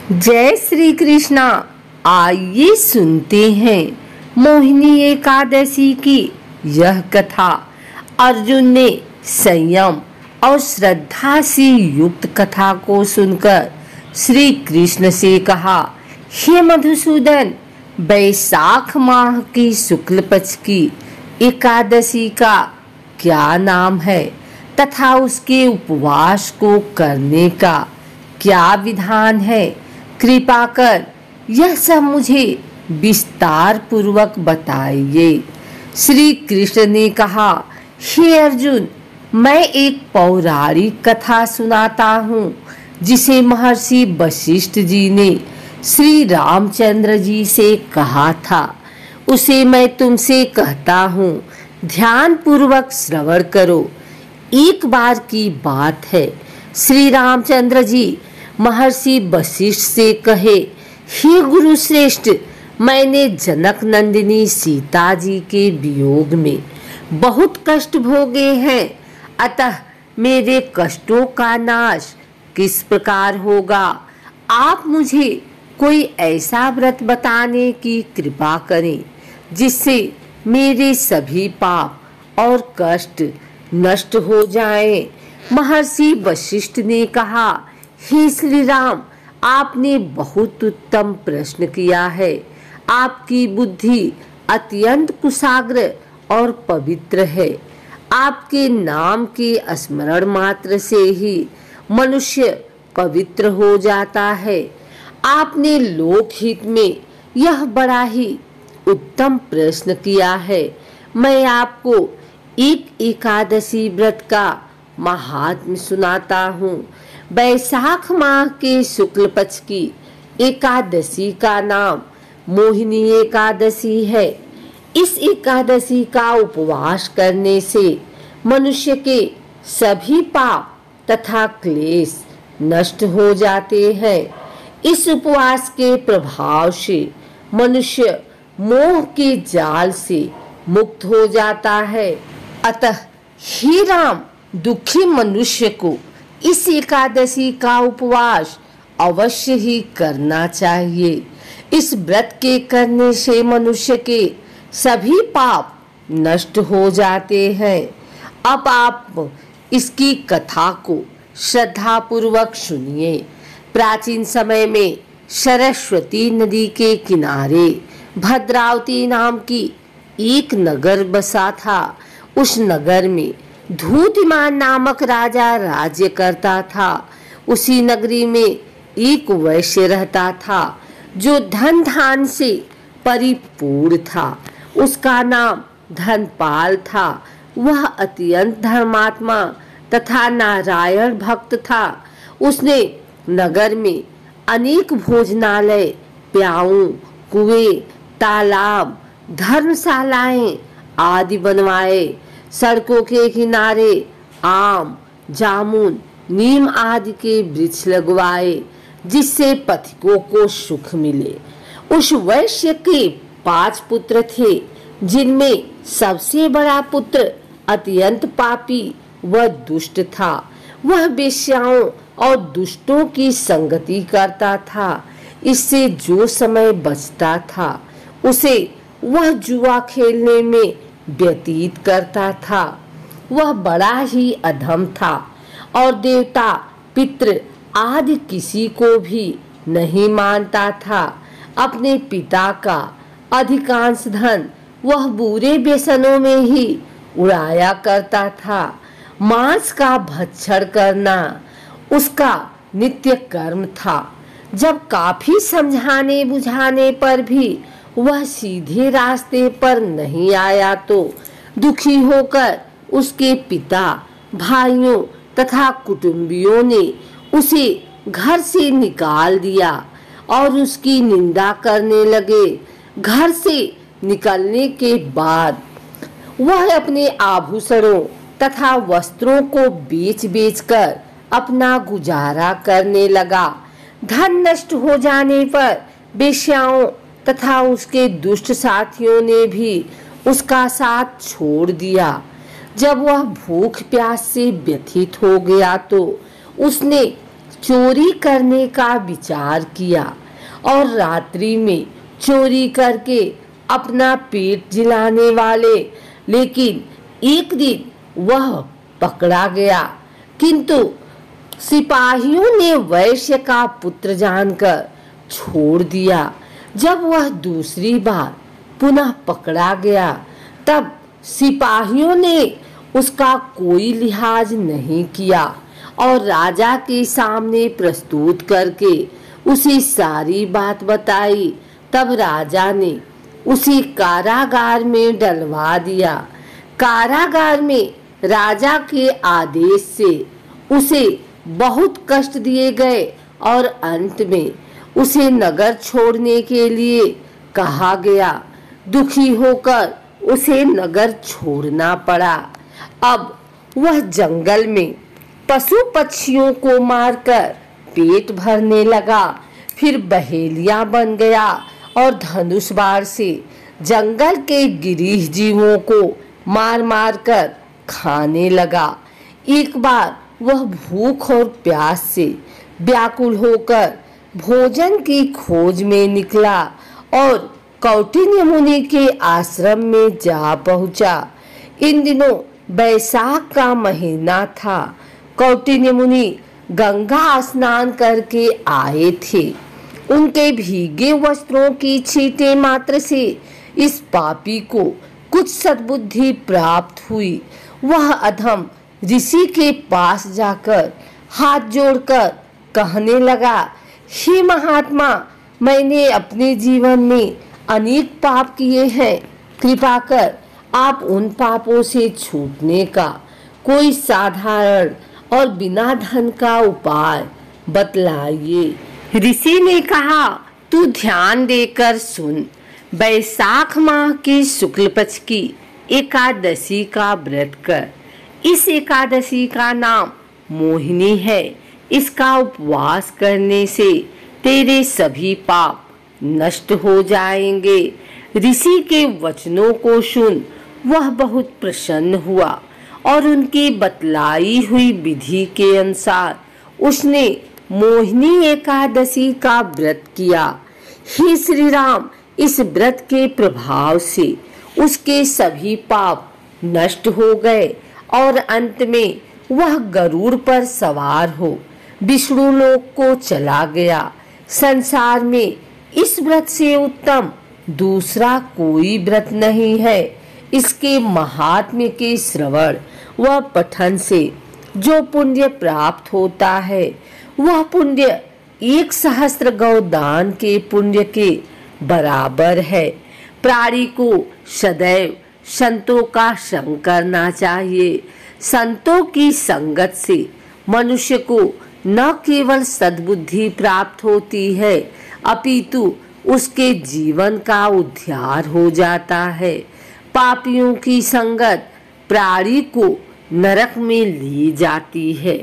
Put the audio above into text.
जय श्री कृष्णा। आइए सुनते हैं मोहिनी एकादशी की यह कथा। अर्जुन ने संयम और श्रद्धा से युक्त कथा को सुनकर श्री कृष्ण से कहा, हे मधुसूदन, बैसाख माह की शुक्ल पक्ष की एकादशी का क्या नाम है तथा उसके उपवास को करने का क्या विधान है? कृपा कर यह सब मुझे विस्तार पूर्वक बताइए। श्री कृष्ण ने कहा, हे अर्जुन, मैं एक पौराणिक कथा सुनाता हूँ जिसे महर्षि वशिष्ठ जी ने श्री रामचंद्र जी से कहा था। उसे मैं तुमसे कहता हूँ, ध्यान पूर्वक श्रवण करो। एक बार की बात है, श्री रामचंद्र जी महर्षि वशिष्ठ से कहे, हे गुरु श्रेष्ठ, मैंने जनक नंदिनी सीता जी के वियोग में बहुत कष्ट भोगे हैं, अतः मेरे कष्टों का नाश किस प्रकार होगा? आप मुझे कोई ऐसा व्रत बताने की कृपा करें जिससे मेरे सभी पाप और कष्ट नष्ट हो जाएं। महर्षि वशिष्ठ ने कहा, हे श्री राम, आपने बहुत उत्तम प्रश्न किया है। आपकी बुद्धि अत्यंत कुशाग्र और पवित्र है। आपके नाम के स्मरण मात्र से ही मनुष्य पवित्र हो जाता है। आपने लोकहित में यह बड़ा ही उत्तम प्रश्न किया है। मैं आपको एक एकादशी व्रत का महात्म्य सुनाता हूँ। बैसाख माह के शुक्ल पक्ष की एकादशी का नाम मोहिनी एकादशी है। इस एकादशी का उपवास करने से मनुष्य के सभी पाप तथा क्लेश नष्ट हो जाते हैं। इस उपवास के प्रभाव से मनुष्य मोह के जाल से मुक्त हो जाता है। अतः हे राम, दुखी मनुष्य को इस एकादशी का उपवास अवश्य ही करना चाहिए। इस व्रत के करने से मनुष्य के सभी पाप नष्ट हो जाते हैं। अब आप इसकी कथा को श्रद्धा पूर्वक सुनिए। प्राचीन समय में सरस्वती नदी के किनारे भद्रावती नाम की एक नगर बसा था। उस नगर में धूतिमान नामक राजा राज्य करता था। उसी नगरी में एक वैश्य रहता था जो धन धान से परिपूर्ण था। उसका नाम धनपाल था। वह अत्यंत धर्मात्मा तथा नारायण भक्त था। उसने नगर में अनेक भोजनालय, प्याऊ, कुएं, तालाब, धर्मशालाएं आदि बनवाए। सड़कों के किनारे आम, जामुन, नीम आदि के वृक्ष लगवाए जिससे पथिकों को सुख मिले। उस वैश्य के 5 पुत्र थे, जिनमें सबसे बड़ा पुत्र अत्यंत पापी व दुष्ट था। वह वेश्याओं और दुष्टों की संगति करता था। इससे जो समय बचता था उसे वह जुआ खेलने में व्यतीत करता था। वह बड़ा ही अधम था और देवता, पितृ आदि किसी को भी नहीं मानता था। अपने पिता का अधिकांश धन वह बुरे व्यसनों में ही उड़ाया करता था। मांस का भक्षण करना उसका नित्य कर्म था। जब काफी समझाने बुझाने पर भी वह सीधे रास्ते पर नहीं आया तो दुखी होकर उसके पिता, भाइयों तथा कुटुंबियों ने उसे घर से निकाल दिया और उसकी निंदा करने लगे। घर से निकलने के बाद वह अपने आभूषणों तथा वस्त्रों को बेच कर अपना गुजारा करने लगा। धन नष्ट हो जाने पर वेश्याओं तथा उसके दुष्ट साथियों ने भी उसका साथ छोड़ दिया। जब वह भूख प्यास से व्यथित हो गया तो उसने चोरी करने का विचार किया और रात्रि में चोरी करके अपना पेट जिलाने वाले, लेकिन एक दिन वह पकड़ा गया, किंतु सिपाहियों ने वैश्य का पुत्र जानकर छोड़ दिया। जब वह दूसरी बार पुनः पकड़ा गया तब सिपाहियों ने उसका कोई लिहाज नहीं किया और राजा के सामने प्रस्तुत करके उसे सारी बात बताई। तब राजा ने उसे कारागार में डलवा दिया। कारागार में राजा के आदेश से उसे बहुत कष्ट दिए गए और अंत में उसे नगर छोड़ने के लिए कहा गया। दुखी होकर उसे नगर छोड़ना पड़ा। अब वह जंगल में पशु पक्षियों को मारकर पेट भरने लगा, फिर बहेलिया बन गया और धनुष बाण से जंगल के गिरीह जीवों को मार मार कर खाने लगा। एक बार वह भूख और प्यास से व्याकुल होकर भोजन की खोज में निकला और कौटिन्य मुनि के आश्रम में जा पहुंचा। इन दिनों बैसाख का महीना था। कौटिन्य मुनि गंगा स्नान करके आए थे। उनके भीगे वस्त्रों की छींटे मात्र से इस पापी को कुछ सद्बुद्धि प्राप्त हुई। वह अधम ऋषि के पास जाकर हाथ जोड़कर कहने लगा, हे महात्मा, मैंने अपने जीवन में अनेक पाप किए हैं। कृपा कर आप उन पापों से छूटने का कोई साधारण और बिना धन का उपाय बतलाइए। ऋषि ने कहा, तू ध्यान देकर सुन। बैसाख माह की शुक्ल पक्ष की एकादशी का व्रत कर। इस एकादशी का नाम मोहिनी है। इसका उपवास करने से तेरे सभी पाप नष्ट हो जाएंगे। ऋषि के वचनों को सुन वह बहुत प्रसन्न हुआ और उनकी बतलाई हुई विधि के अनुसार उसने मोहिनी एकादशी का व्रत किया। हे श्री राम, इस व्रत के प्रभाव से उसके सभी पाप नष्ट हो गए और अंत में वह गरुड़ पर सवार हो विष्णु लोक को चला गया। संसार में इस व्रत से उत्तम दूसरा कोई व्रत नहीं है। इसके महात्म्य के श्रवण व पठन से जो पुण्य प्राप्त होता है वह पुण्य 1,000 गौदान के पुण्य के बराबर है। प्राणी को सदैव संतों का संग करना चाहिए। संतों की संगत से मनुष्य को न केवल सद्बुद्धि प्राप्त होती है अपितु उसके जीवन का उद्धार हो जाता है। पापियों की संगत प्राणी को नरक में ले जाती है।